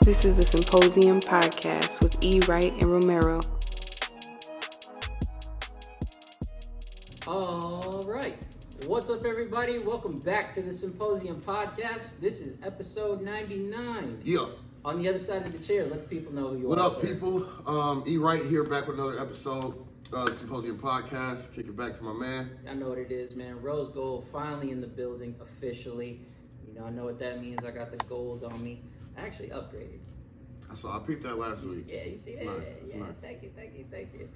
This is the Symposium podcast with E. Wright and Romero. All right. What's up, everybody? Welcome back to the Symposium podcast. This is episode 99. Yeah. On the other side of the chair, let the people know who you What are. up, people? E. Wright here, back with another episode of the Symposium podcast. Kick it back to my man. I know what it is, man. Rose gold finally in the building officially. You know, I know what that means. I got the gold on me. I actually upgraded. I peeped that last week. Yeah, you see that? Nice. Yeah, Nice. thank you.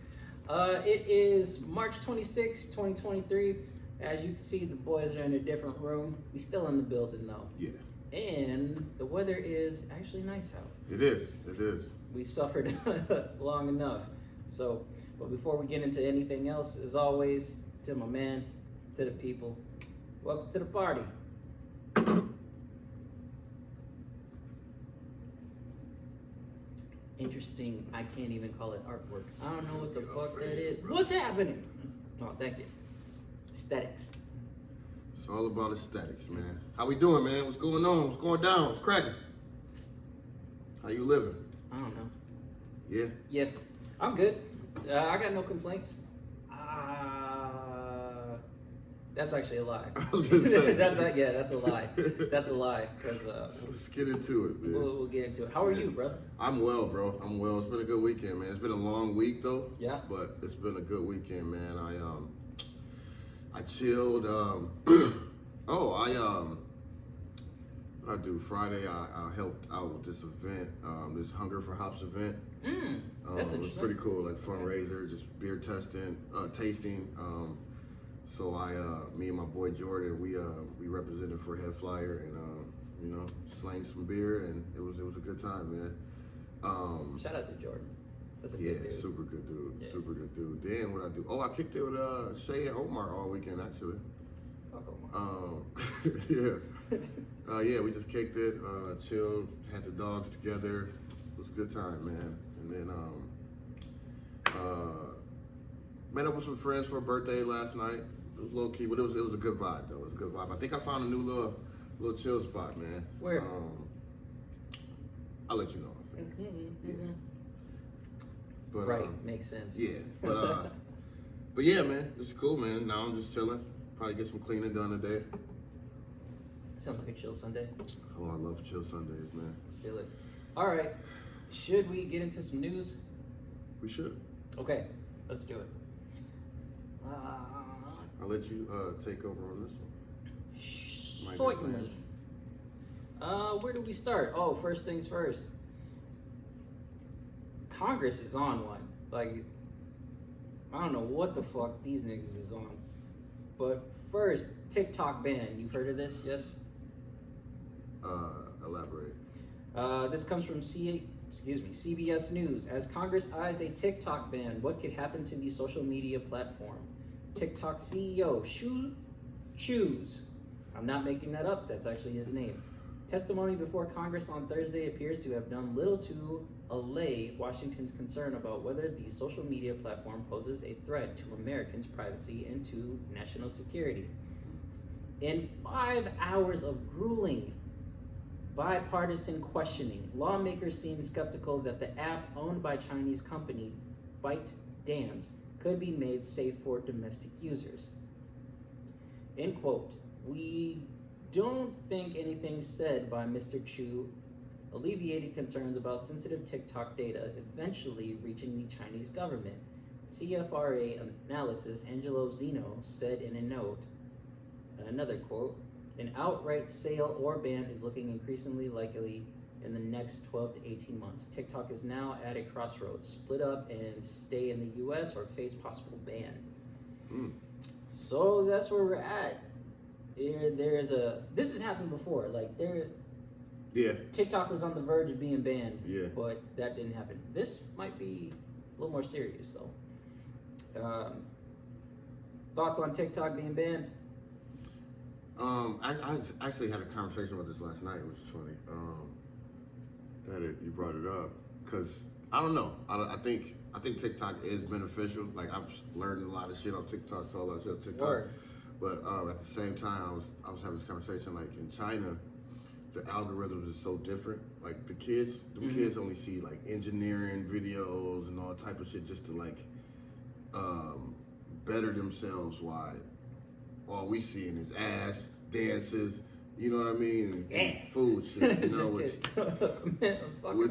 It is March 26, 2023. As you can see, the boys are in a different room. We still in the building though. Yeah. And the weather is actually nice out. It is. We've suffered long enough. So, but before we get into anything else, as always, to my man, to the people, welcome to the party. Interesting, I can't even call it artwork. I don't know what the fuck that is. What's happening? Oh, thank you. Aesthetics. It's all about aesthetics, man. How we doing, man? What's going on? What's going down? What's cracking? How you living? I don't know. Yeah. Yeah, I'm good. I got no complaints. That's actually a lie. I was gonna say. that's a lie. That's a lie. Cause Let's get into it, man. we'll get into it. How are you, brother? I'm well, bro. I'm well. It's been a good weekend, man. It's been a long week though. Yeah. But it's been a good weekend, man. I chilled. What I do Friday? I helped out with this event, this Hunger for Hops event. That's It was interesting. pretty cool, like fundraiser, just beer tasting. So me and my boy Jordan, we represented for Head Flyer and slang some beer, and it was a good time, man. Shout out to Jordan. That's a Yeah, good dude. super good dude. Yeah. Super good dude. Then what I do? I kicked it with Shay and Omar all weekend actually. Fuck Omar. Yeah, we just kicked it, chilled, had the dogs together. It was a good time, man. And then met up with some friends for a birthday last night. It was low key, but it was a good vibe though. It was a good vibe. I think I found a new little chill spot, man. Where? I'll let you know. Yeah. But, Right, makes sense. Yeah, but yeah, man, it's cool, man. Now I'm just chilling. Probably get some cleaning done today. Sounds like a chill Sunday. Oh, I love chill Sundays, man. Feel it. All right. Should we get into some news? We should. Okay, let's do it. I'll let you take over on this one. Certainly. Where do we start? Oh, first things first. Congress is on one. Like, I don't know what the fuck these niggas is on. But first, TikTok ban. You've heard of this? Yes? Elaborate. This comes from CBS News. As Congress eyes a TikTok ban, what could happen to the social media platform? TikTok CEO Choose. I'm not making that up. That's actually his name. Testimony before Congress on Thursday appears to have done little to allay Washington's concern about whether the social media platform poses a threat to Americans' privacy and to national security. In 5 hours of grueling bipartisan questioning, lawmakers seem skeptical that the app owned by Chinese company ByteDance could be made safe for domestic users. End quote. We don't think anything said by Mr. Chu alleviated concerns about sensitive TikTok data eventually reaching the Chinese government. CFRA analyst Angelo Zeno said in a note, another quote, an outright sale or ban is looking increasingly likely in the next 12 to 18 months. TikTok is now at a crossroads, split up and stay in the US or face possible ban. So that's where we're at. This has happened before. Yeah. TikTok was on the verge of being banned, Yeah. but that didn't happen. This might be a little more serious though. Thoughts on TikTok being banned? I actually had a conversation about this last night, which is funny. You brought it up because I don't know. I think TikTok is beneficial. Like I've learned a lot of shit on TikTok, so all that shit on TikTok. Word. But at the same time, I was having this conversation like in China, the algorithms are so different. Like the kids, kids only see like engineering videos and all type of shit just to like better themselves. Why all we seeing is ass, dances, you know what I mean, and food shit, you know, which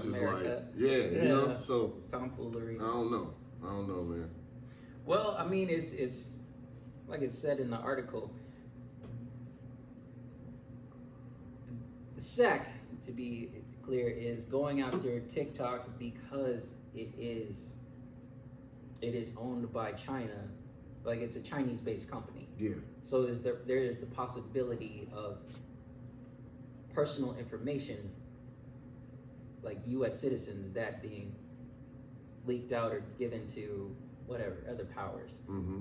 is America. like, you know, so tomfoolery. I don't know, man. Well, I mean, it's like it said in the article. The SEC, to be clear, is going after TikTok because it is owned by China, like it's a Chinese-based company. Yeah. So there is the possibility of personal information, like U.S. citizens, that being leaked out or given to whatever other powers. Mm-hmm.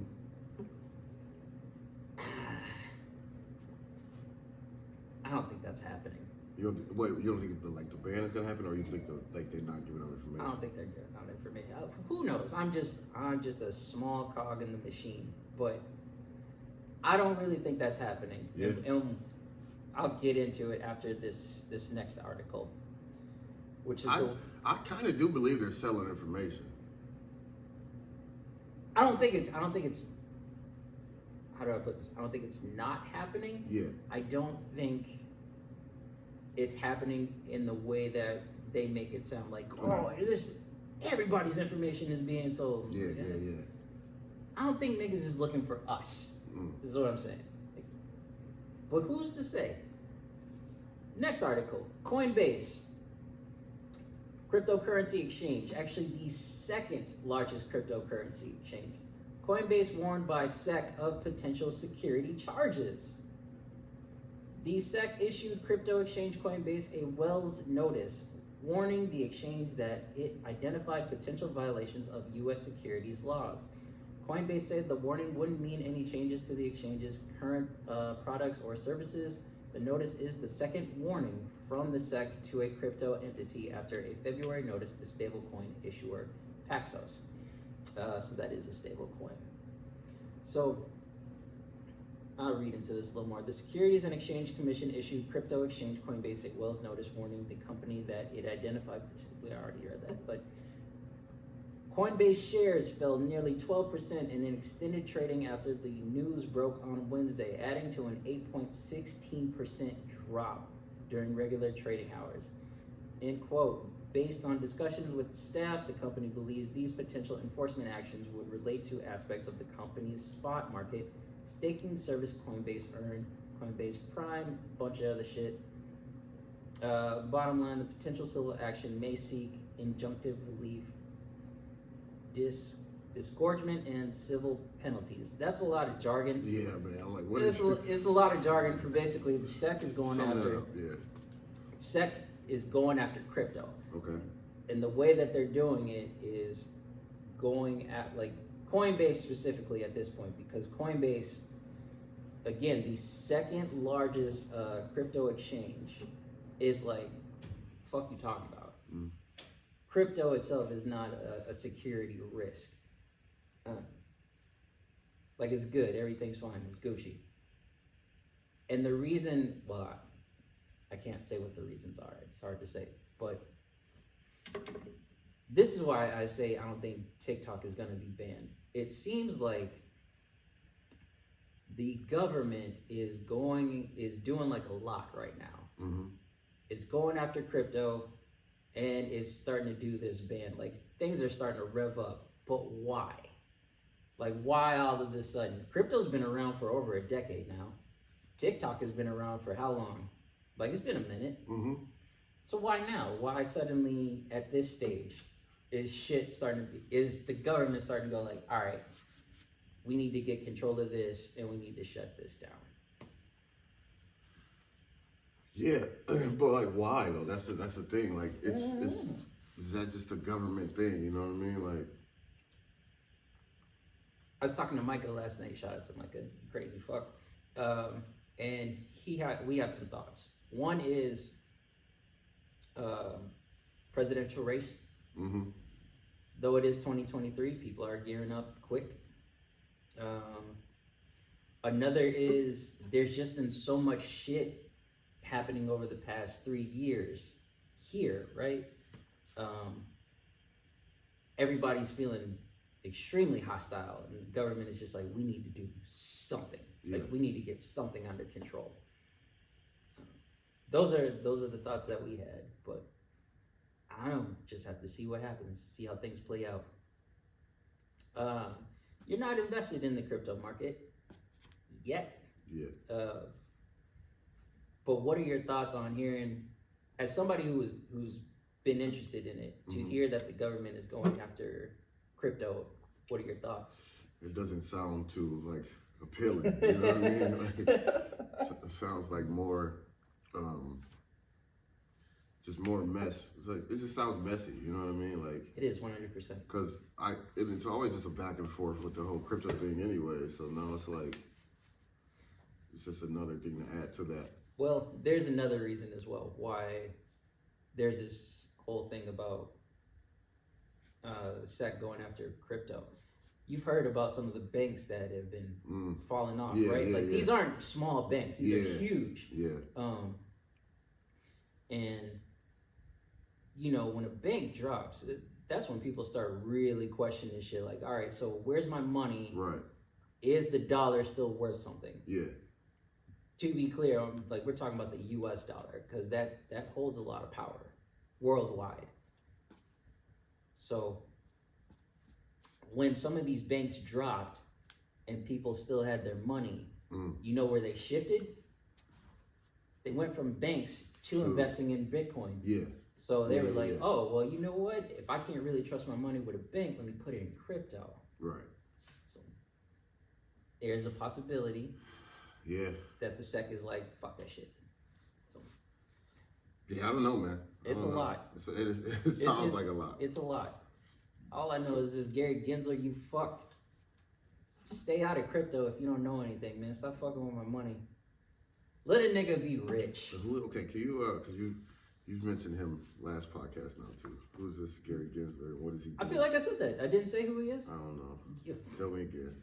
I don't think that's happening. You don't think the ban is gonna happen, or you think they're not giving out information? I don't think they're giving out information. Who knows? I'm just a small cog in the machine, but I don't really think that's happening. Yeah. And I'll get into it after this next article, which is I kind of do believe they're selling information. I don't think it's. How do I put this? I don't think it's not happening. Yeah. I don't think it's happening in the way that they make it sound like, everybody's information is being sold. Yeah. I don't think niggas is looking for us. Is what I'm saying. But who's to say? Next article, Coinbase, cryptocurrency exchange, actually the second largest cryptocurrency exchange. Coinbase warned by SEC of potential security charges. The SEC issued crypto exchange Coinbase a Wells notice warning the exchange that it identified potential violations of U.S. securities laws. Coinbase said the warning wouldn't mean any changes to the exchange's current products or services. The notice is the second warning from the SEC to a crypto entity after a February notice to stablecoin issuer Paxos. So that is a stablecoin. So I'll read into this a little more. The Securities and Exchange Commission issued crypto exchange Coinbase a Wells notice warning the company that it identified. We already read that, but Coinbase shares fell nearly 12% in an extended trading after the news broke on Wednesday, adding to an 8.16% drop during regular trading hours. End quote. Based on discussions with staff, the company believes these potential enforcement actions would relate to aspects of the company's spot market, staking service Coinbase Earn, Coinbase Prime, bunch of other shit. Bottom line, the potential civil action may seek injunctive relief, disgorgement, and civil penalties. That's a lot of jargon. Yeah, man. I'm like, what it's a lot of jargon for basically the SEC is going after. SEC is going after crypto. Okay. And the way that they're doing it is going at like Coinbase specifically at this point, because Coinbase, again, the second largest crypto exchange, is like, fuck you talking about? Crypto itself is not a security risk. Like, it's good, everything's fine, it's Gucci. And the reason, well, I can't say what the reasons are, it's hard to say, but this is why I say I don't think TikTok is going to be banned. It seems like the government is doing like a lot right now. It's going after crypto, and it's starting to do this ban. Like, things are starting to rev up, but why? Like, why all of a sudden? Crypto's been around for over a decade now. TikTok has been around for how long? Like, it's been a minute. So why now? Why suddenly at this stage is the government starting to go like, all right, we need to get control of this and we need to shut this down? Yeah, but like, why though? That's the thing. Like, is that just a government thing? You know what I mean? Like, I was talking to Micah last night. Shout out to Micah, crazy fuck. And we had some thoughts. One is presidential race. Though it is 2023, people are gearing up quick. Another is there's just been so much shit happening over the past 3 years here, right? Everybody's feeling extremely hostile, and the government is just like, we need to do something. Like, we need to get something under control. Those are the thoughts that we had, but I don't know, just have to see what happens, see how things play out. You're not invested in the crypto market yet. Yeah. But what are your thoughts on hearing, as somebody who's been interested in it, to hear that the government is going after crypto? What are your thoughts? It doesn't sound too like appealing. You know what I mean? Like, it sounds like more, just more mess. It's like, it just sounds messy. You know what I mean? Like, it is 100%. Because it's always just a back and forth with the whole crypto thing anyway. So now it's like, it's just another thing to add to that. Well, there's another reason as well why there's this whole thing about the SEC going after crypto. You've heard about some of the banks that have been falling off, right? Like, these aren't small banks; these are huge. Yeah. And you know, when a bank drops, that's when people start really questioning shit. Like, all right, so where's my money? Right. Is the dollar still worth something? Yeah. To be clear, like, we're talking about the U.S. dollar, because that holds a lot of power worldwide. So when some of these banks dropped and people still had their money, you know where they shifted? They went from banks to investing in Bitcoin. Yeah. So they were like, oh, well, you know what? If I can't really trust my money with a bank, let me put it in crypto. Right. So there's a possibility that the SEC is like, fuck that shit. So, yeah, I don't know, man. It's a lot. It sounds like a lot. It's a lot. All I know is this Gary Gensler, you fuck. Stay out of crypto if you don't know anything, man. Stop fucking with my money. Let a nigga be rich. Okay, can you, because you've mentioned him last podcast now too. Who's this Gary Gensler? What is he do? I feel like I said that. I didn't say who he is. I don't know. Tell me again.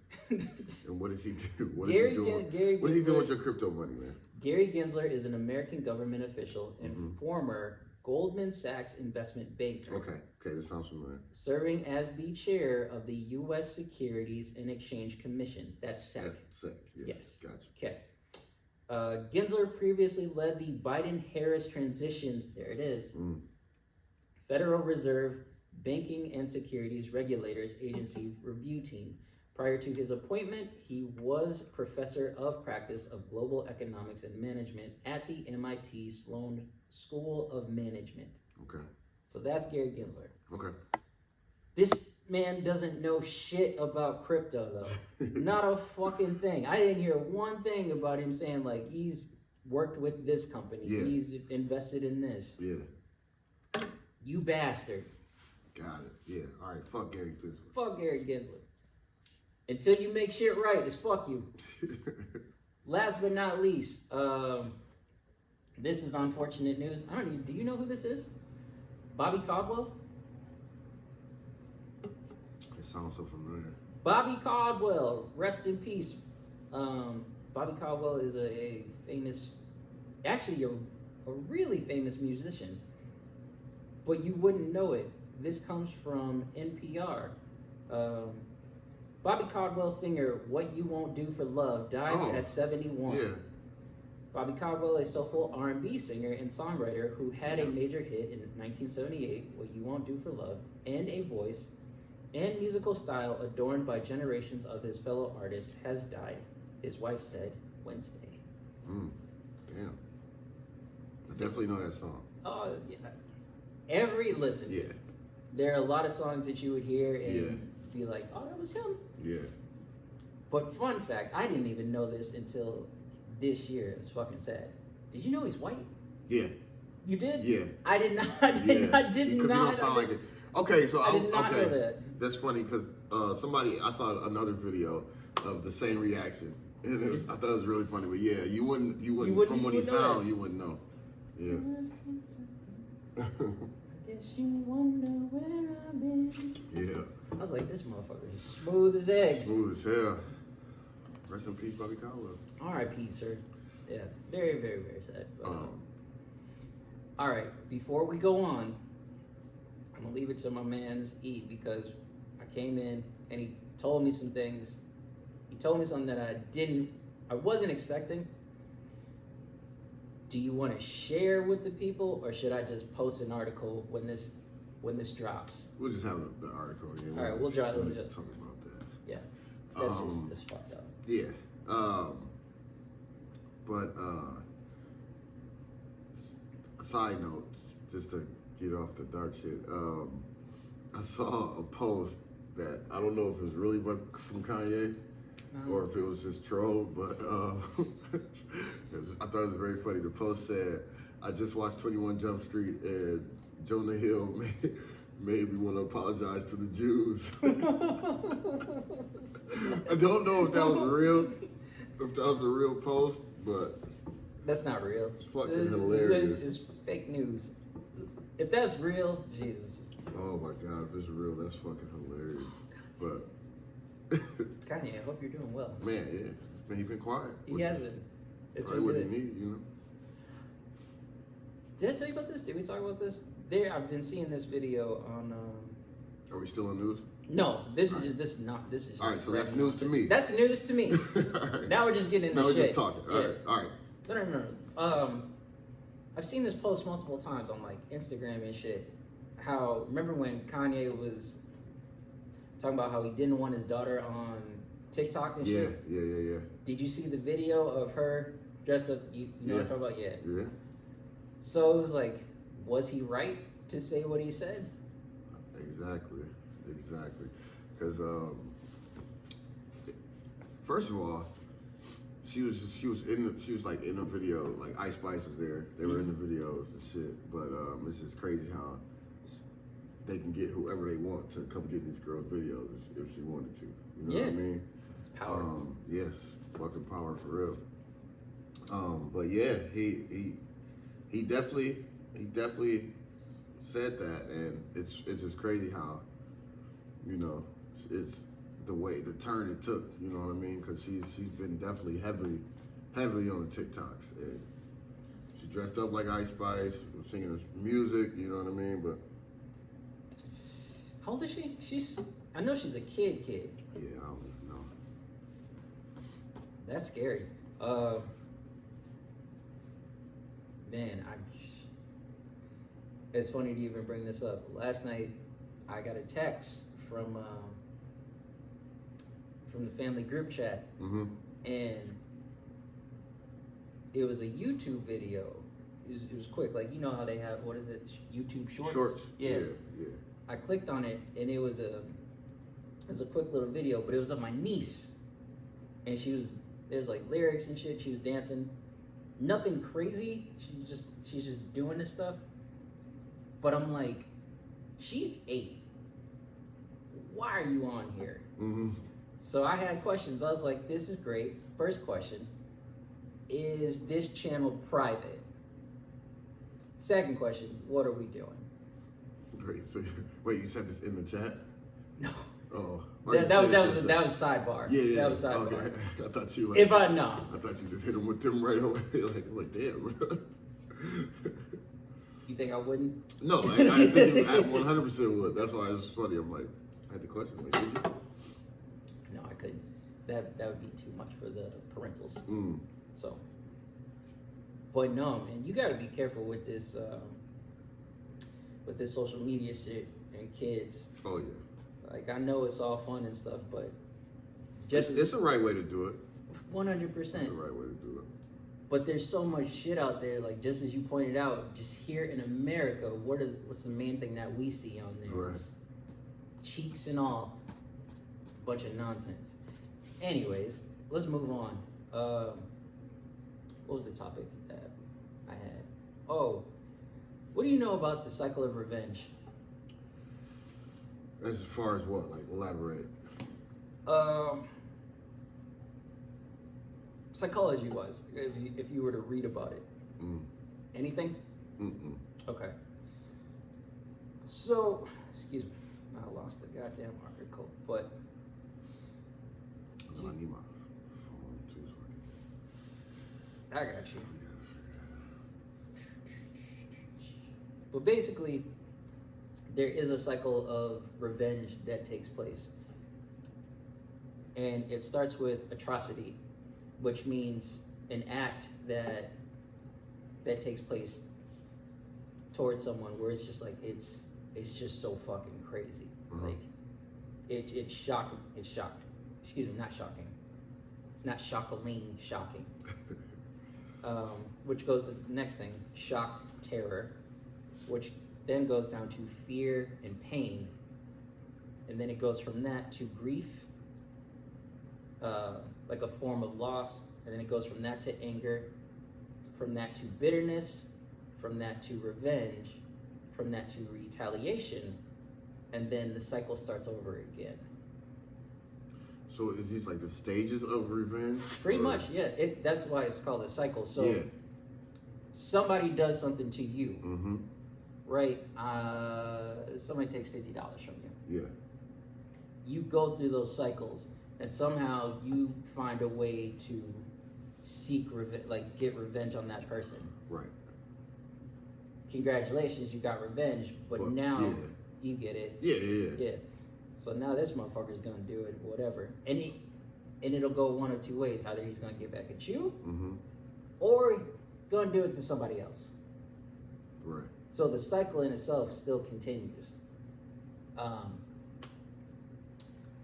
And what does he do? What Gary is he doing? Gary What is he Gensler- doing with your crypto money, man? Gary Gensler is an American government official and former Goldman Sachs investment banker. Okay, that sounds familiar. Serving as the chair of the U.S. Securities and Exchange Commission. That's SEC. SEC, yeah. Yes. Gotcha. Okay. Gensler previously led the Biden-Harris Transitions, there it is, Federal Reserve Banking and Securities Regulators Agency Review Team. Prior to his appointment, he was professor of practice of global economics and management at the MIT Sloan School of Management. Okay. So that's Gary Gensler. Okay. This man doesn't know shit about crypto, though. Not a fucking thing. I didn't hear one thing about him saying, like, he's worked with this company. Yeah. He's invested in this. Yeah. You bastard. Got it. Yeah. All right. Fuck Gary Gensler. Fuck Gary Gensler. Until you make shit right, it's fuck you. Last but not least, this is unfortunate news. Do you know who this is? Bobby Caldwell? It sounds so familiar. Bobby Caldwell, rest in peace. Bobby Caldwell is a famous, actually a really famous musician, but you wouldn't know it. This comes from NPR. Bobby Caldwell, singer What You Won't Do for Love, dies at 71. Yeah. Bobby Caldwell, a soulful R&B singer and songwriter who had a major hit in 1978, What You Won't Do for Love, and a voice and musical style adorned by generations of his fellow artists, has died, his wife said Wednesday. Damn. I definitely know that song. Oh, yeah. Listen to it. There are a lot of songs that you would hear and be like, oh, that was him. Yeah. But fun fact, I didn't even know this until this year. It's fucking sad. Did you know he's white? Yeah. You did? Yeah. I did not. I did not. Because you don't sound like it. Okay, so I did not know that. That's funny because I saw another video of the same reaction, and I thought it was really funny. But yeah, you wouldn't from what he sound, you wouldn't know. Yeah. I guess you wonder where I've been. Yeah. I was like, this motherfucker is smooth as eggs. Smooth as hell. Rest in peace, Bobby Caldwell. R.I.P., sir. Yeah, very, very, very sad. But, all right, before we go on, I'm gonna leave it to my man's E because I came in and he told me some things. He told me something that I wasn't expecting. Do you want to share with the people, or should I just post an article when this drops? We'll just have the article. Yeah. All right, we'll try. Talk about that. Yeah, that's just fucked up. Yeah. But side note, just to get off the dark shit, I saw a post that I don't know if it was really from Kanye or if it was just troll, but I thought it was very funny. The post said, "I just watched 21 Jump Street and Jonah Hill made me want to apologize to the Jews." I don't know if that was real, if that was a real post, but that's not real. It's fucking hilarious. It's fake news. If that's real, Jesus. Oh my God, if it's real, that's fucking hilarious. But Kanye, I hope you're doing well. Man, yeah, he's been quiet. He hasn't. It's probably what he needs, you know. Did I tell you about this? Did we talk about this? I've been seeing this video on. Are we still on news? No, this is All right, so that's news to me. That's news to me. Right. Now we're just getting into shit. Now we're just talking. All right. No. I've seen this post multiple times on like Instagram and shit. Remember when Kanye was talking about how he didn't want his daughter on TikTok and shit? Yeah. Did you see the video of her dressed up? You know what I'm talking about? Yeah. So it was like, was he right to say what he said? Exactly. Because first of all, she was like in the video, like Ice Spice was there. They were in the videos and shit. But it's just crazy how they can get whoever they want to come get these girls' videos if she wanted to. You know what I mean? It's power. Yes, fucking power for real. But yeah, he definitely said that, and it's just crazy how, you know, it's the turn it took. You know what I mean? Because she's been definitely heavily on the TikToks, and she dressed up like Ice Spice, singing her music. You know what I mean? But how old is she? I know she's a kid. Yeah, I don't know. That's scary. Man, it's funny to even bring this up. Last night, I got a text from the family group chat, and it was a YouTube video. It was quick, like, you know how they have, what is it, YouTube Shorts? Yeah. I clicked on it, and it was a quick little video, but it was of my niece, and there's like lyrics and shit. She was dancing, nothing crazy. She's just doing this stuff. But I'm like, she's 8. Why are you on here? So I had questions. I was like, this is great. First question, is this channel private? Second question, what are we doing? Great. So wait, you said this in the chat? No. Oh. That was sidebar. Yeah. That was sidebar. Okay. I thought you. If I know. I thought you just hit him with them right away. like damn, bro. You think I wouldn't? No, I think you 100% would. That's why it was funny. I'm like, I had the question. Like, did you? No, I couldn't. That would be too much for the parentals. So, but no, man, you got to be careful with this social media shit and kids. Oh yeah. Like, I know it's all fun and stuff, but it's the right way to do it. 100%. It's the right way to do it. But there's so much shit out there, like just as you pointed out, just here in America, what's the main thing that we see on there? Right. Cheeks and all, bunch of nonsense. Anyways, let's move on. What was the topic that I had? Oh, what do you know about the cycle of revenge? As far as what? Like, elaborate. Psychology-wise, if you were to read about it. Anything? Okay. So, excuse me, I lost the goddamn article, but... I need my phone too, I got you. But basically, there is a cycle of revenge that takes place. And it starts with atrocity, which means an act that takes place towards someone where it's just like it's just so fucking crazy. Mm-hmm. Like it's shocking. It's shocking. Excuse me, not shocking. Not shockingly shocking. Which goes to the next thing, shock, terror, which then goes down to fear and pain. And then it goes from that to grief, like a form of loss. And then it goes from that to anger, from that to bitterness, from that to revenge, from that to retaliation. And then the cycle starts over again. So is these like the stages of revenge? Pretty much, yeah. That's why it's called a cycle. So yeah. Somebody does something to you, Mm-hmm. right? Somebody takes $50 from you. Yeah. You go through those cycles, and somehow you find a way to seek get revenge on that person. Right. Congratulations, you got revenge, but now yeah. you get it. Yeah. So now this motherfucker's gonna do it, whatever. And it'll go one of two ways. Either he's gonna get back at you, Mm-hmm. or gonna do it to somebody else. Right. So the cycle in itself still continues.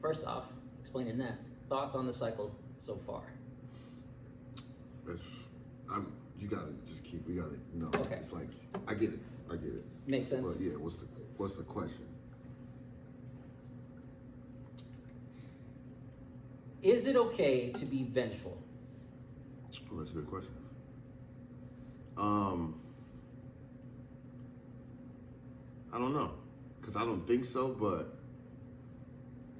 First off, explaining that, thoughts on the cycle so far? You gotta just keep. We gotta know. Okay. It's like I get it. Makes sense. But yeah, what's the question? Is it okay to be vengeful? Well, that's a good question. I don't know, cause I don't think so. But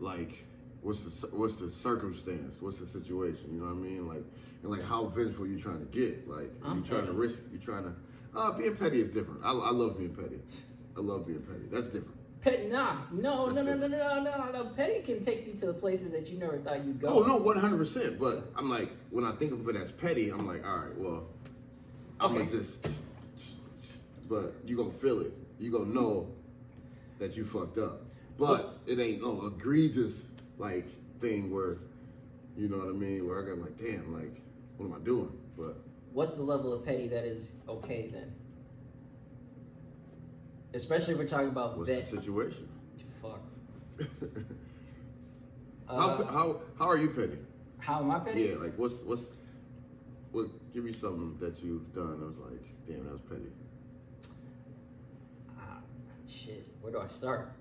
like, what's the circumstance? What's the situation? You know what I mean? Like, and like, how vengeful you trying to get? Like, you trying to risk? You trying to? Being petty is different. I love being petty. I love being petty. That's different. No. Petty can take you to the places that you never thought you'd go. Oh no, 100%. But I'm like, when I think of it as petty, I'm like, all right, well, I'm gonna just. But you gonna feel it. You gonna know that you fucked up. But it ain't no egregious like thing where, you know what I mean? Where I got like, damn, like, what am I doing? But what's the level of petty that is okay then? Especially if we're talking about what's the situation? Fuck. How are you petty? How am I petty? Yeah, like what? Give me something that you've done that was like, damn, that was petty. Shit, where do I start?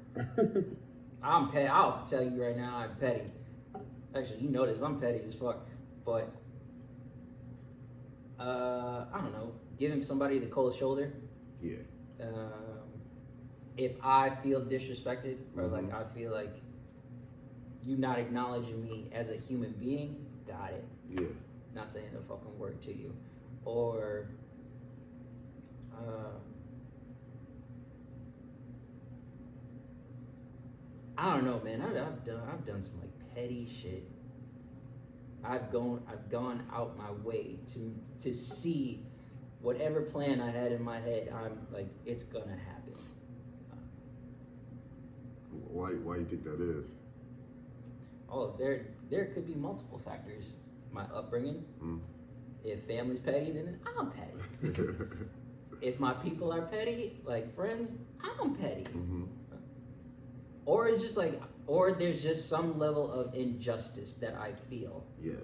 I'm petty. I'll tell you right now, I'm petty. Actually, you know this. I'm petty as fuck. But I don't know. Giving somebody the cold shoulder. Yeah. If I feel disrespected, or Mm-hmm. like I feel like you not acknowledging me as a human being, got it. Yeah. Not saying a fucking word to you, or I don't know, man. I've done some like petty shit. I've gone out my way to see whatever plan I had in my head. I'm like, it's gonna happen. Why do you think that is? Oh, there could be multiple factors. My upbringing. Mm. If family's petty, then I'm petty. If my people are petty, like friends, I'm petty. Mm-hmm. Or it's just like, or there's just some level of injustice that I feel. Yes.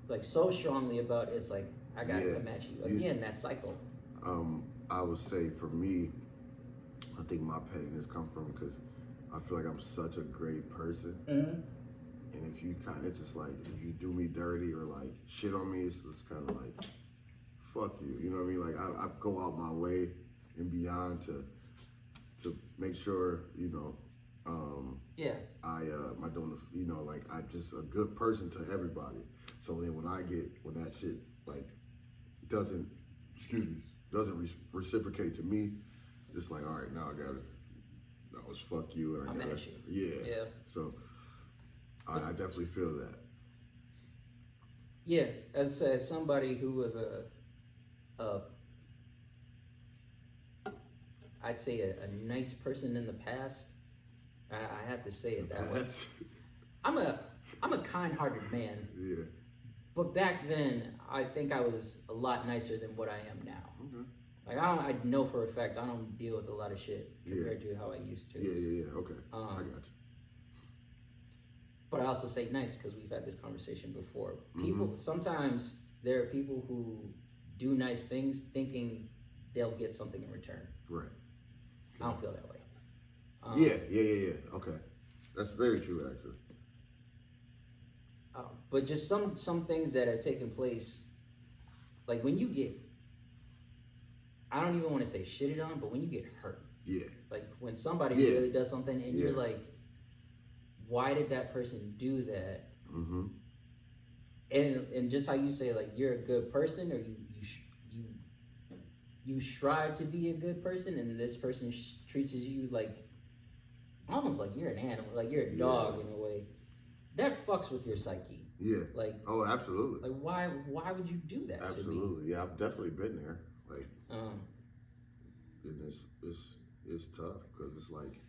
Like so strongly about it, it's like, I gotta Yeah. come at you. Again, that cycle. I would say for me, I think my pettiness come from because I feel like I'm such a great person. Mm-hmm. And if you kind of just like, if you do me dirty or like shit on me, it's kind of like, fuck you. You know what I mean? Like I go out my way and beyond to make sure, you know, Yeah. I don't, you know, like I'm just a good person to everybody. So then when that shit like doesn't reciprocate to me, it's like, all right, now that was fuck you, and I I'm gotta, at you. yeah. So I definitely feel that. Yeah, as somebody who was a I'd say a nice person in the past, I have to say it that way. I'm a kind-hearted man. Yeah. But back then, I think I was a lot nicer than what I am now. Okay. Like I know for a fact I don't deal with a lot of shit compared to how I used to. Yeah. Okay. I got you. But I also say nice because we've had this conversation before. People sometimes there are people who do nice things thinking they'll get something in return. Right. I don't feel that way. Yeah. Okay, that's very true, actually. But just some things that have taken place, like when you get, I don't even want to say shitted on, but when you get hurt. Yeah. Like when somebody really does something and you're like, why did that person do that? Mm-hmm. And just how you say, like, you're a good person, or you strive to be a good person, and this person treats you like almost like you're an animal, like you're a dog in a way. That fucks with your psyche. Yeah. Like, oh, absolutely. Like, why would you do that? Absolutely. To me? Yeah, I've definitely been there. Like, and it's tough because it's like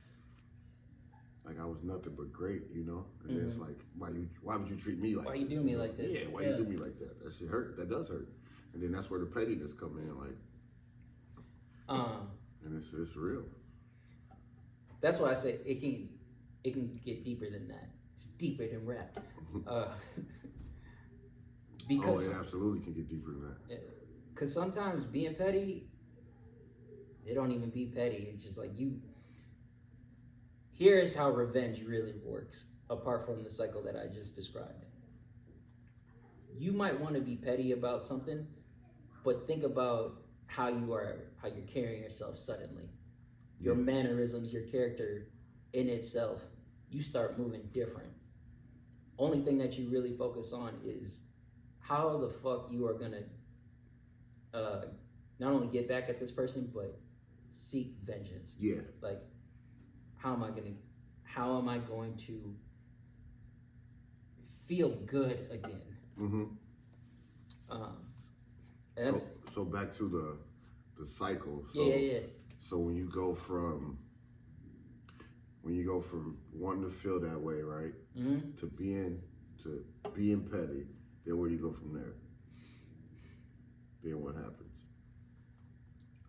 I was nothing but great, you know. And it's like, why would you treat me like? Why you do me like this? Yeah. Why you do me like that? That shit hurt. That does hurt. And then that's where the pettiness come in, like. And it's real. That's why I say it can get deeper than that. It's deeper than rap. Because it absolutely can get deeper than that. Because sometimes being petty, it don't even be petty. It's just like you. Here's how revenge really works, apart from the cycle that I just described. You might want to be petty about something, but think about how you're carrying yourself suddenly. Your mannerisms, your character in itself, you start moving different. Only thing that you really focus on is how the fuck you are gonna not only get back at this person, but seek vengeance. Yeah. Like, how am I going to feel good again? Mm-hmm. And so back to the cycle. So, yeah. So when you go from wanting to feel that way, right, to being petty, then where do you go from there? Then what happens?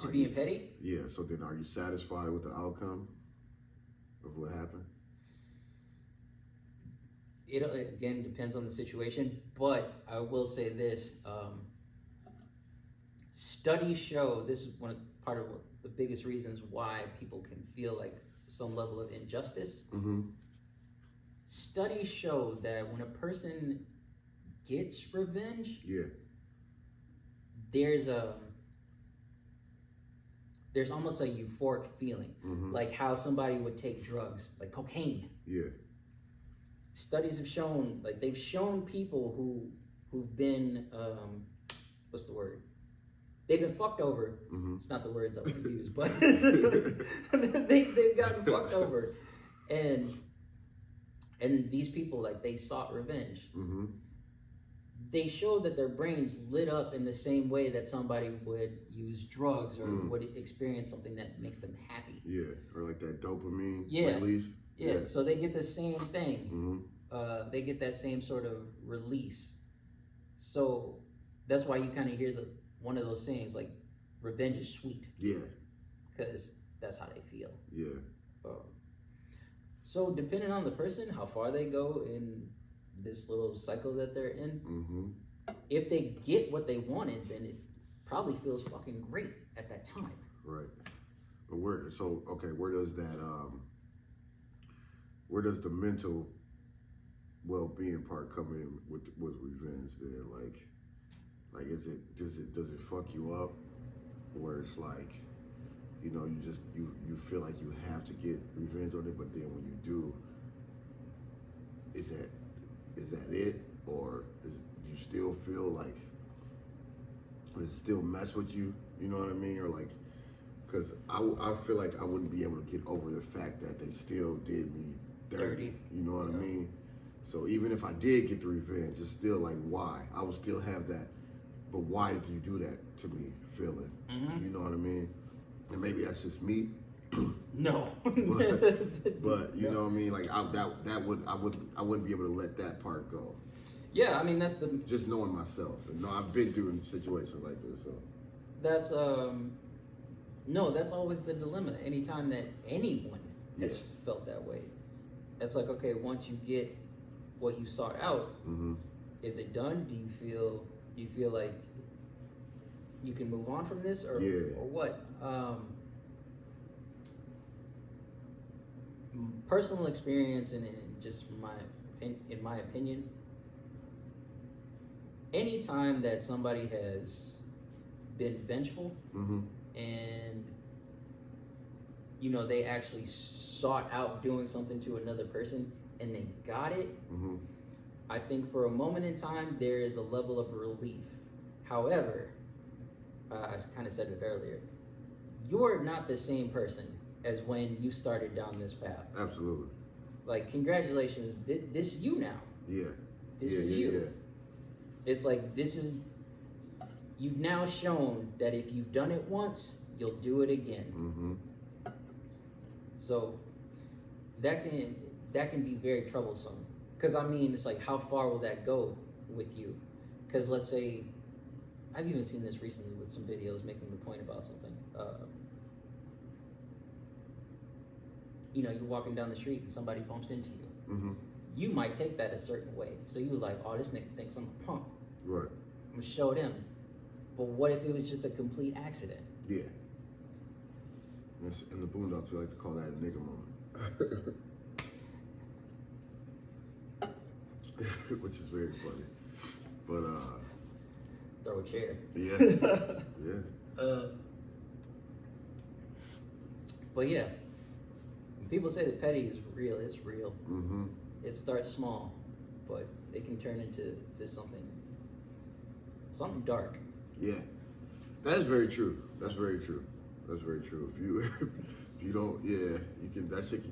To being petty? Yeah. So then, are you satisfied with the outcome of what happened? It again depends on the situation, but I will say this: studies show this is part of the biggest reasons why people can feel like some level of injustice. Mm-hmm. Studies show that when a person gets revenge, there's almost a euphoric feeling, like how somebody would take drugs, like cocaine. Yeah. Studies have shown, like they've shown people who've been, what's the word? They've been fucked over. It's not the words I want to use, but they've gotten fucked over, and these people, like, they sought revenge. They showed that their brains lit up in the same way that somebody would use drugs or would experience something that makes them happy. Yeah, or like that dopamine release. Yeah, so they get the same thing. They get that same sort of release. So that's why you kind of hear one of those sayings, like, revenge is sweet. Yeah. Because that's how they feel. Yeah. So depending on the person, how far they go in this little cycle that they're in, if they get what they wanted, then it probably feels fucking great at that time. Right. But where does the mental well-being part come in with revenge then? Like does it fuck you up, where it's like, you know, you feel like you have to get revenge on it, but then when you do, is that it, or do you still feel like, does it still mess with you? You know what I mean? Or like, because I feel like I wouldn't be able to get over the fact that they still did me dirty. You know what I mean? So even if I did get the revenge, it's still like, why? I would still have that. But why did you do that to me? Feeling, you know what I mean? And maybe that's just me. No. but you know what I mean? Like I wouldn't be able to let that part go. Yeah, I mean that's the just knowing myself. And no, I've been through situations like this. So that's no, that's always the dilemma. Anytime that anyone has felt that way, it's like, okay, once you get what you sought out, is it done? Do you feel like you can move on from this, or what? Personal experience and just in my opinion, anytime that somebody has been vengeful and they actually sought out doing something to another person and they got it, I think for a moment in time there is a level of relief. However, I kind of said it earlier, you're not the same person as when you started down this path. Absolutely. Like, congratulations, this is you now. Yeah. This is you. Yeah. It's like, you've now shown that if you've done it once, you'll do it again. So that can be very troublesome. Because I mean, it's like, how far will that go with you? Because let's say, I've even seen this recently with some videos making the point about something. You're walking down the street and somebody bumps into you. You might take that a certain way. So you're like, oh, this nigga thinks I'm a punk. Right. I'm gonna show them. But what if it was just a complete accident? Yeah. In the Boondocks, we like to call that a nigga moment. Which is very funny. But throw a chair. Yeah. Yeah. But yeah, when people say that petty is real, it's real. It starts small, but it can turn into something dark. Yeah, that is very true. That's very true. That's very true. If you don't, you can. That shit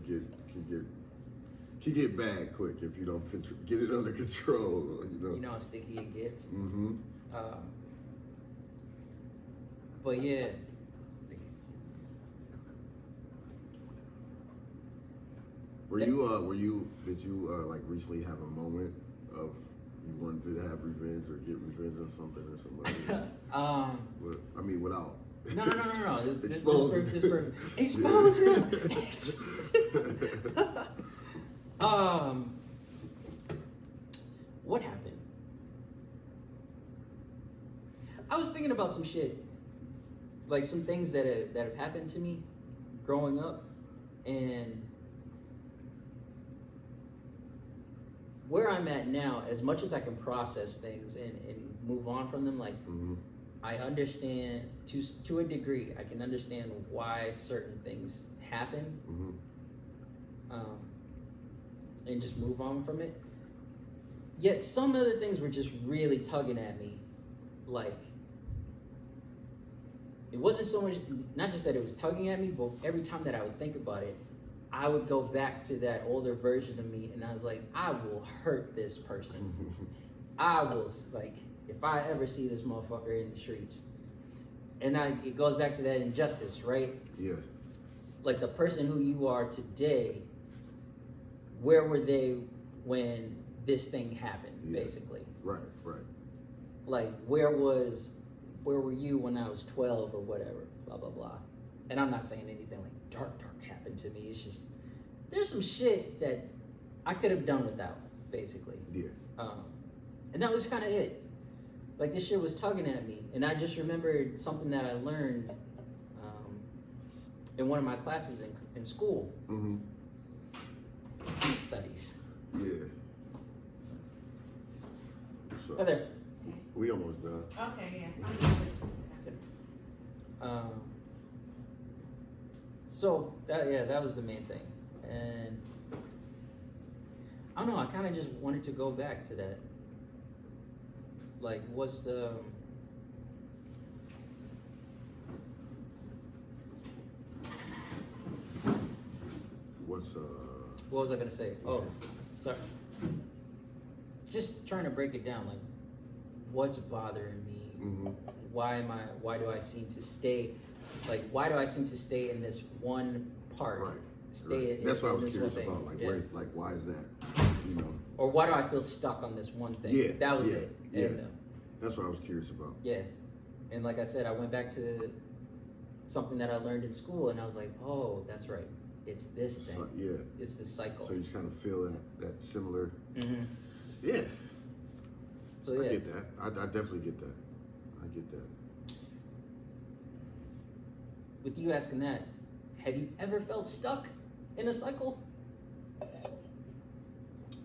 can get bad quick if you don't get it under control. You know how sticky it gets. But yeah. Did you like recently have a moment of you wanted to have revenge or get revenge on something or somebody? I mean, without. No. Expose him. What happened? I was thinking about some shit, like some things that have happened to me growing up, and where I'm at now, as much as I can process things and move on from them, like I understand to a degree, I can understand why certain things happen, and just move on from it. Yet some other things were just really tugging at me. Like, it wasn't so much, not just that it was tugging at me, but every time that I would think about it, I would go back to that older version of me, and I was like, I will hurt this person. I will, like, if I ever see this motherfucker in the streets. And it goes back to that injustice, right? Yeah. Like, the person who you are today, where were they when this thing happened, basically? Right. Like, where were you when I was 12 or whatever, blah, blah, blah. And I'm not saying anything like dark happened to me. It's just, there's some shit that I could have done without, basically. Yeah. And that was kind of it. Like, this shit was tugging at me. And I just remembered something that I learned in one of my classes in school. Peace studies. Yeah. So, Hi there. we almost done. Okay, yeah. So that was the main thing, and I don't know. I kind of just wanted to go back to that. Like, what's the What's what was I gonna say? Oh, sorry. just trying to break it down, like what's bothering me? Mm-hmm. Why do I seem to stay in this one part? Right. Stay in, That's what I in was this one curious thing. about. Like, Yeah. why is that? You know. Or why do I feel stuck on this one thing? Yeah. That was yeah, it. Yeah. And, that's what I was curious about. yeah. And like I said, I went back to something that I learned in school, and I was like, oh, that's right. It's this thing. So, yeah. It's the cycle. So you just kind of feel that similar. Mm-hmm. Yeah. So yeah. I get that. I definitely get that. I get that. With you asking that, have you ever felt stuck in a cycle?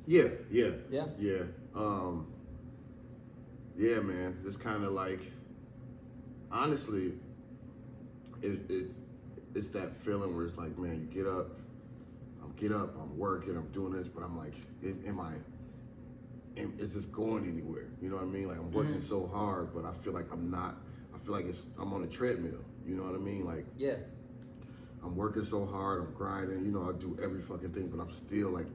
Yeah. Yeah. Yeah. Yeah, man. It's kind of like, honestly, it's that feeling where it's like, man, you get up, I'm working, I'm doing this, but I'm like, is this going anywhere? You know what I mean? Like, I'm working so hard, but I feel like I'm I'm on a treadmill. You know what I mean? Like, Yeah. I'm working so hard, I'm grinding, you know, I do every fucking thing, but I'm still like,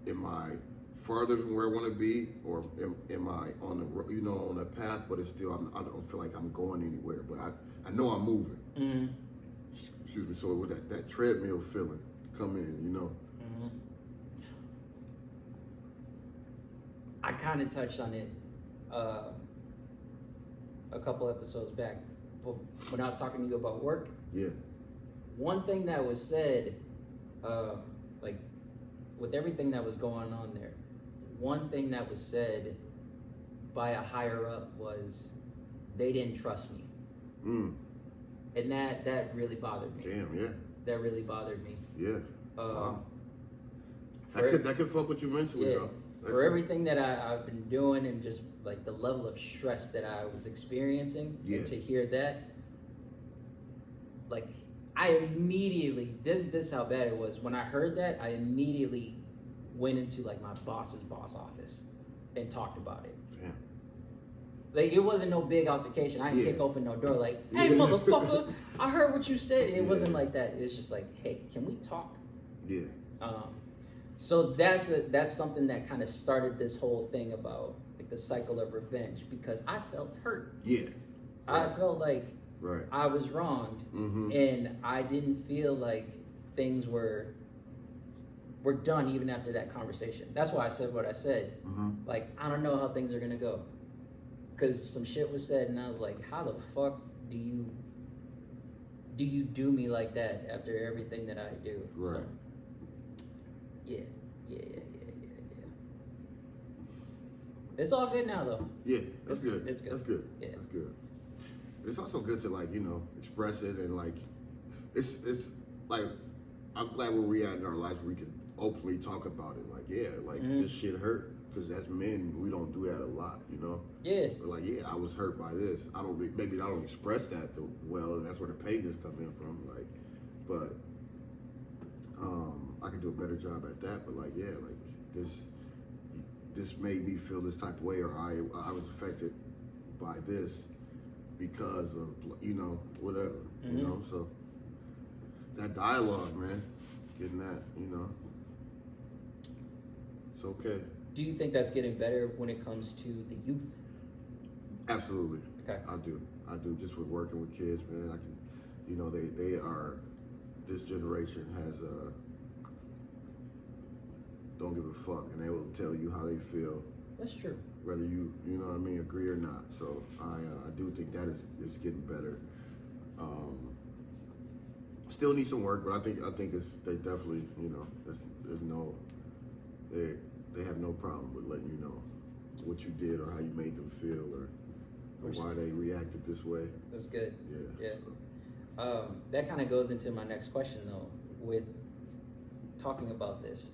am I farther than where I want to be, or am I on the path, but it's still, I don't feel like I'm going anywhere, but I know I'm moving. Mm-hmm. Excuse me. So with that treadmill feeling come in, you know. Mm-hmm. I kind of touched on it a couple episodes back when I was talking to you about work. Yeah. One thing that was said, like with everything that was going on there, one thing that was said by a higher up was they didn't trust me. And that really bothered me. Damn, yeah. That really bothered me. Yeah. Wow. That could fuck with you mentally, yeah, though. For everything that I've been doing and just like the level of stress that I was experiencing, and to hear that, like I immediately, this is how bad it was. When I heard that, I immediately went into like my boss's boss office and talked about it. Damn. Like it wasn't no big altercation. I didn't kick open no door like, hey motherfucker, I heard what you said. It wasn't like that. It's just like, hey, can we talk? Yeah. So that's something that kind of started this whole thing about like the cycle of revenge, because I felt hurt. Yeah. Right. I felt like I was wronged, and I didn't feel like things were done even after that conversation. That's why I said what I said. Like, I don't know how things are gonna go, because some shit was said, and I was like, how the fuck do you do me like that after everything that I do? Right. So, yeah. It's all good now, though. Yeah, that's good. It's good. That's good. Yeah. That's good. It's also good to, like, you know, express it, and like, it's like, I'm glad where we at in our lives where we can openly talk about it. Like, yeah, like this shit hurt, because as men we don't do that a lot, you know. Yeah. But like, yeah, I was hurt by this. Maybe I don't express that well, and that's where the pain is coming from. Like, but I can do a better job at that. But like, yeah, like this made me feel this type of way, or I was affected by this because of, you know, whatever, you know. So that dialogue, man, getting that, you know, it's okay. Do you think that's getting better when it comes to the youth? Absolutely. Okay. I do. Just with working with kids, man. I can, you know, they are, this generation has don't give a fuck, and they will tell you how they feel. That's true. Whether you know what I mean, agree or not. So I do think that is getting better. Still need some work, but I think they definitely, you know, there's no, they have no problem with letting you know what you did or how you made them feel, or why they reacted this way. That's good. Yeah. So. That kind of goes into my next question, though, with talking about this.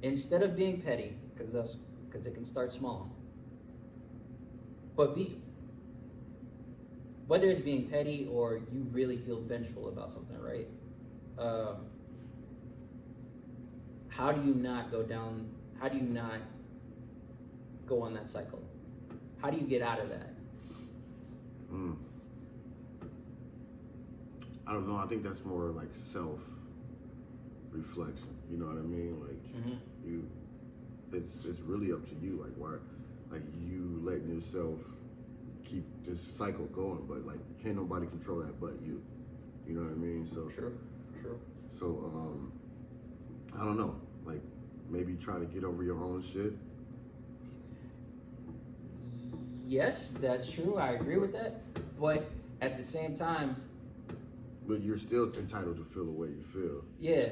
Instead of being petty, because it can start small, but whether it's being petty or you really feel vengeful about something, right? How do you not go on that cycle? How do you get out of that? I don't know. I think that's more like self-reflection. You know what I mean? Like it's really up to you. Like why, like you letting yourself keep this cycle going, but like can't nobody control that but you. You know what I mean? So Sure. So I don't know. Like maybe try to get over your own shit. Yes, that's true. I agree with that. But at the same time, But you're still entitled to feel the way you feel. yeah.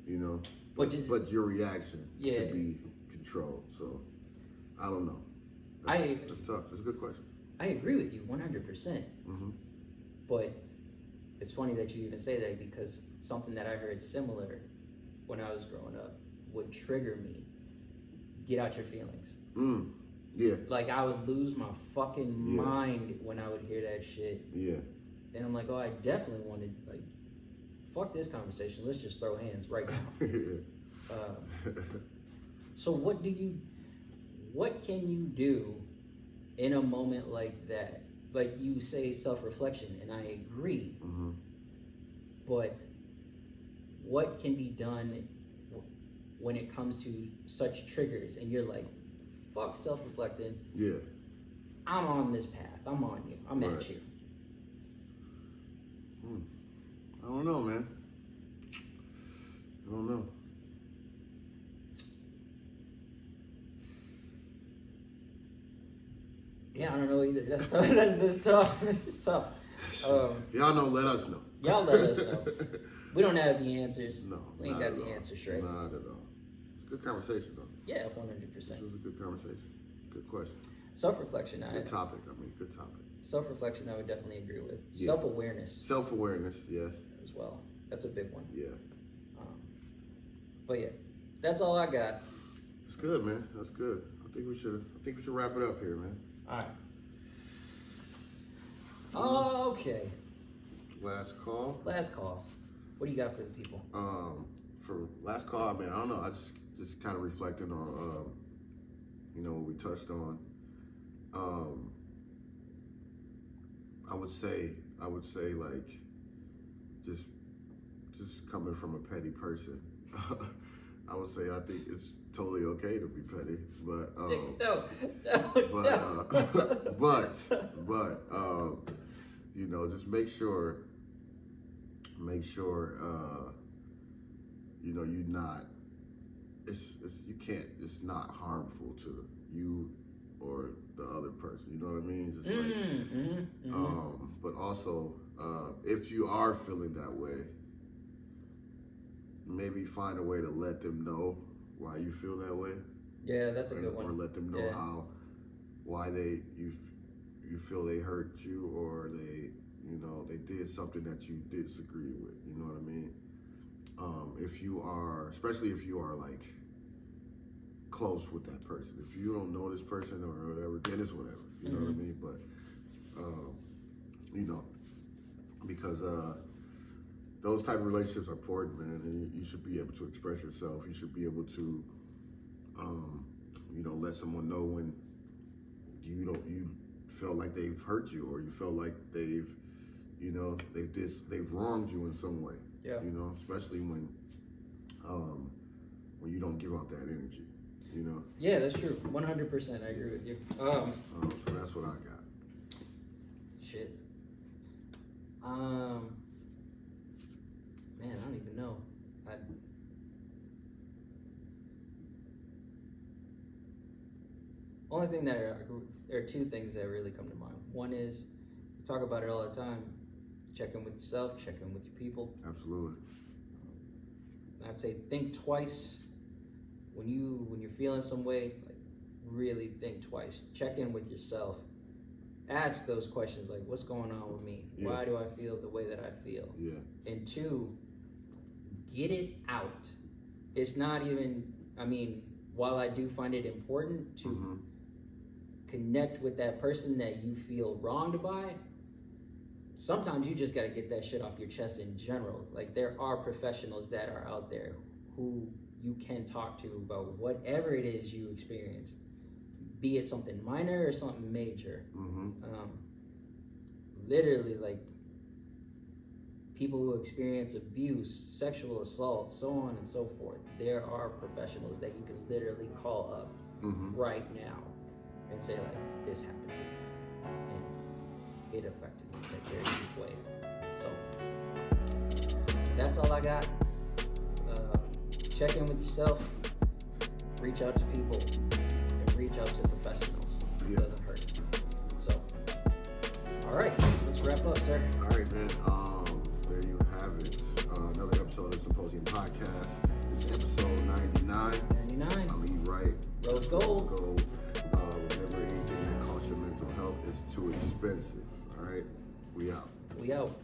You know. But But your reaction Yeah. can be controlled. So I don't know. That's tough. That's a good question. I agree with you 100%. Mm-hmm. But it's funny that you even say that, because something that I heard similar when I was growing up would trigger me. Get out your feelings. Yeah. Like I would lose my fucking mind when I would hear that shit. Yeah. And I'm like, oh, I definitely wanted, like, fuck this conversation. Let's just throw hands right now. So what can you do in a moment like that? Like you say, self-reflection, and I agree. Mm-hmm. But what can be done when it comes to such triggers and you're like, fuck self-reflecting. Yeah. I'm on this path. I'm on you. I'm Right. at you. I don't know, man. I don't know. Yeah, I don't know either. That's tough. That's tough. It's tough. Y'all know, let us know. Y'all let us know. We don't have the answers. No. We ain't not got at the all. answers straight. Not at all. It's a good conversation, though. Yeah, 100%. This was a good conversation. Good question. Self-reflection. Good topic. Good topic. Self-reflection, I would definitely agree with. Yeah. Self-awareness. Self-awareness, yes. As well. That's a big one. Yeah. But yeah, that's all I got. That's good, man. That's good. I think we should wrap it up here, man. All right. Okay. Last call. Last call. What do you got for the people? For last call, man, I don't know. I just kind of reflecting on, what we touched on. I would say like, just coming from a petty person, I would say I think it's totally okay to be petty, but just make sure you're not. It's not harmful to you or the other person. You know what I mean? Just like, but also, if you are feeling that way, maybe find a way to let them know why you feel that way. Yeah, that's a good one. Or let them know why you feel they hurt you, or they did something that you disagree with. You know what I mean? Especially if you are like close with that person. If you don't know this person or whatever, then it's whatever. You know what I mean? But because those type of relationships are important, man, and you should be able to express yourself. You should be able to, let someone know when you feel like they've hurt you, or you feel like they've wronged you in some way. Yeah. Especially when you don't give out that energy. Yeah, that's true. 100%. I agree with you. So that's what I got. Shit. Man, I don't even know. Only thing there are two things that really come to mind. One is, we talk about it all the time. Check in with yourself. Check in with your people. Absolutely. I'd say think twice when you're feeling some way. Like, really think twice. Check in with yourself. Ask those questions like, what's going on with me? Yeah. Why do I feel the way that I feel? Yeah. And two, get it out. It's not even, while I do find it important to connect with that person that you feel wronged by, sometimes you just got to get that shit off your chest in general. Like, there are professionals that are out there who you can talk to about whatever it is you experience, be it something minor or something major. Literally, like, people who experience abuse, sexual assault, so on and so forth, there are professionals that you can literally call call up right now and say like, this happened to me and it affected me in a very deep way. So that's all I got. Check in with yourself, reach out to people, and reach out to professionals. It doesn't hurt. So, all right, let's wrap up, sir. All right, man. There you have it. Another episode of Symposium Podcast. This is episode 99. 99. I'm E. Wright. Rose gold. Remember, anything that costs your mental health is too expensive. All right, we out. We out.